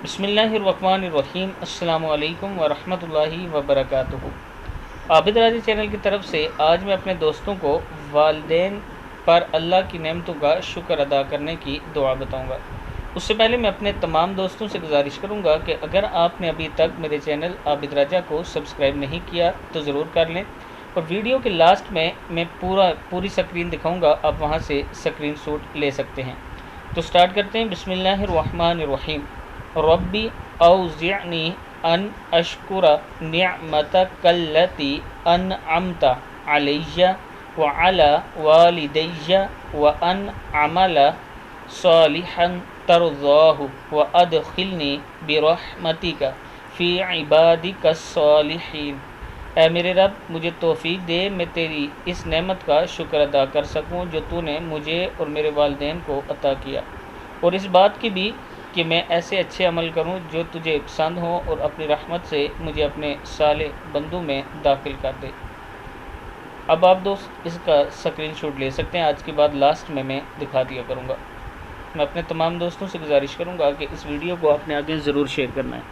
बिस्मिल्लाहिर्रहमानिर्रहीम। अस्सलामु अलैकुम वरहमतुल्लाहि वबरकातुहू। आबिद राजी चैनल की तरफ से आज मैं अपने दोस्तों को वालिदैन पर अल्लाह की नेमतों का शुक्र अदा करने की दुआ बताऊंगा। उससे पहले मैं अपने तमाम दोस्तों से गुजारिश करूंगा कि अगर आपने अभी तक मेरे चैनल आबिद राजा को सब्सक्राइब नहीं किया तो ज़रूर कर लें, और वीडियो के लास्ट में मैं पूरी स्क्रीन दिखाऊंगा, आप वहां से स्क्रीन शॉट ले सकते हैं। तो स्टार्ट करते हैं। बिस्मिल्लाहिर्रहमानिर्रहीम। रब्बी औज़िअनी अन अशकुरा निअमतकल्लती अनअमता अलैया व अला वालिदैया व अन अमला सालिहन तरज़ाहु व अदखिलनी बिरहमतिका फ़ी इबादिका सालिहीन। ऐ मेरे रब, मुझे तौफीक दे मैं तेरी इस नेमत का शुक्र अदा कर सकूं जो तूने मुझे और मेरे वालिदैन को अता किया, और इस बात की भी कि मैं ऐसे अच्छे अमल करूं जो तुझे पसंद हो, और अपनी रहमत से मुझे अपने साले बंदों में दाखिल कर दे। अब आप दोस्त इसका स्क्रीनशॉट ले सकते हैं। आज के बाद लास्ट में मैं दिखा दिया करूंगा। मैं अपने तमाम दोस्तों से गुजारिश करूंगा कि इस वीडियो को आपने आगे ज़रूर शेयर करना है।